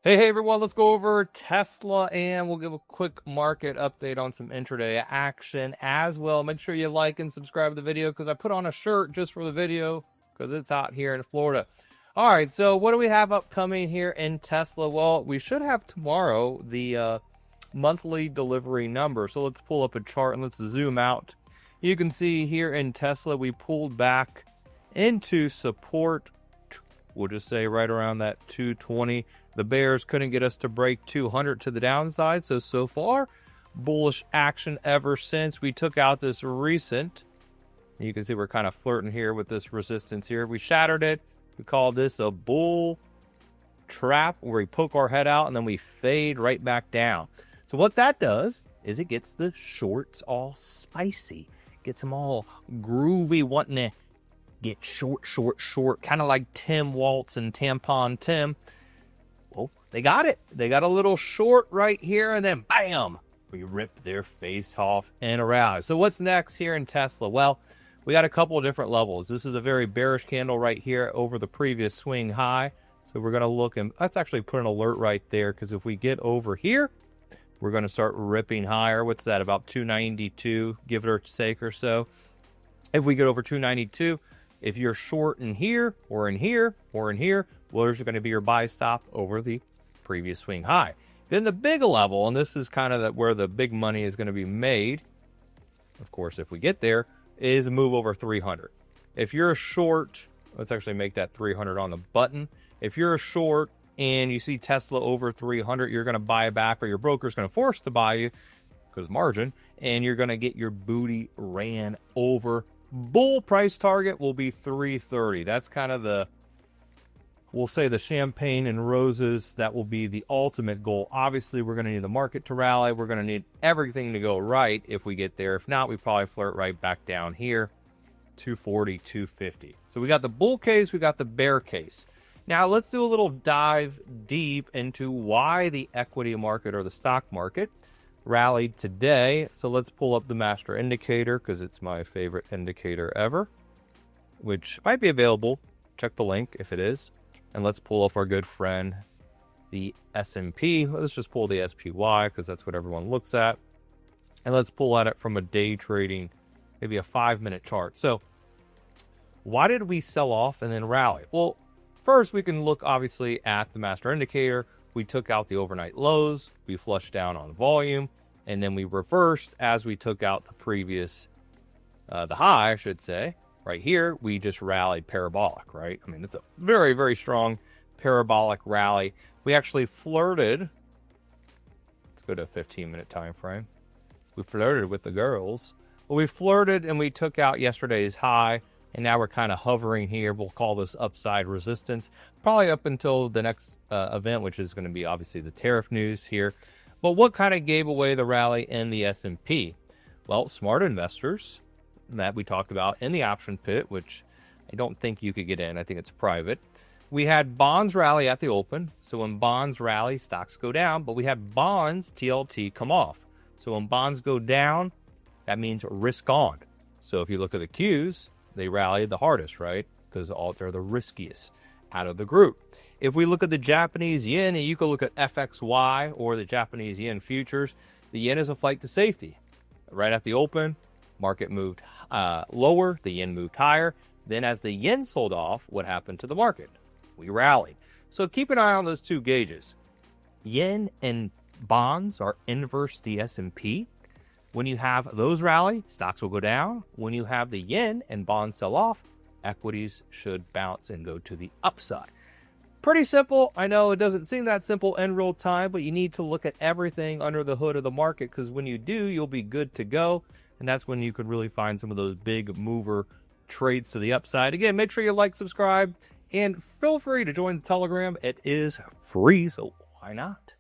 Hey everyone, let's go over Tesla and we'll give a quick market update on some intraday action as well. Make sure you like and subscribe to the video because I put on a shirt just for the video because it's hot here in Florida. All right, so what do we have upcoming here in Tesla? Well, we should have tomorrow the monthly delivery number. So let's pull up a chart and let's zoom out. You can see here in Tesla, we pulled back into support. We'll just say right around that 220. The bears couldn't get us to break 200 to the downside. So far, bullish action ever since we took out this recent. You can see we're kind of flirting here with this resistance here. We shattered it. We call this a bull trap where we poke our head out and then we fade right back down. So what that does is it gets the shorts all spicy. Gets them all groovy, wanting to get short, kind of like Tim Waltz and Tampon Tim. Well, they got it. They got a little short right here, and then bam, we rip their face off and around. So what's next here in Tesla? Well, we got a couple of different levels. This is a very bearish candle right here over the previous swing high. So we're going to look, and let's actually put an alert right there, because if we get over here, we're going to start ripping higher. What's that, about 292, give it a sake or so. If we get over 292, if you're short in here, or in here, or in here, well, there's going to be your buy stop over the previous swing high. Then the big level, and this is kind of where the big money is going to be made, of course, if we get there, is a move over 300. If you're a short, let's actually make that 300 on the button. If you're a short and you see Tesla over 300, you're going to buy back, or your broker's going to force to buy you because margin, and you're going to get your booty ran over. Bull price target will be 330. That's kind of the, we'll say, the champagne and roses. That will be the ultimate goal. Obviously, we're going to need the market to rally. We're going to need everything to go right if we get there. If not, we probably flirt right back down here, 240, 250. So we got the bull case, we got the bear case. Now let's do a little dive deep into why the equity market or the stock market rallied today. So let's pull up the master indicator, because it's my favorite indicator ever, which might be available. Check the link if it is. And let's pull up our good friend, the S&P. Let's just pull the SPY, because that's what everyone looks at. And let's pull at it from a day trading, maybe a 5-minute chart. So why did we sell off and then rally? Well, first we can look obviously at the master indicator. We took out the overnight lows, we flushed down on volume, and then we reversed as we took out the previous, the high, I should say. Right here, we just rallied parabolic, right? I mean, it's a very, very strong parabolic rally. We actually flirted. Let's go to a 15-minute time frame. We flirted with the girls. Well, we flirted and we took out yesterday's high, and now we're kind of hovering here. We'll call this upside resistance, probably up until the next event, which is going to be obviously the tariff news here. But what kind of gave away the rally in the S&P? Well, smart investors that we talked about in the option pit, which I don't think you could get in. I think it's private. We had bonds rally at the open. So when bonds rally, stocks go down. But we had bonds, TLT, come off. So when bonds go down, that means risk on. So if you look at the Qs, they rallied the hardest, right? Because they're the riskiest out of the group. If we look at the Japanese yen, and you can look at FXY or the Japanese yen futures, the yen is a flight to safety. Right at the open, market moved lower, the yen moved higher. Then as the yen sold off, what happened to the market? We rallied. So keep an eye on those two gauges. Yen and bonds are inverse the S&P. When you have those rally, stocks will go down. When you have the yen and bonds sell off, equities should bounce and go to the upside. Pretty simple. I know it doesn't seem that simple in real time, but you need to look at everything under the hood of the market, because when you do, you'll be good to go. And that's when you could really find some of those big mover trades to the upside. Again, make sure you like, subscribe, and feel free to join the Telegram. It is free, so why not?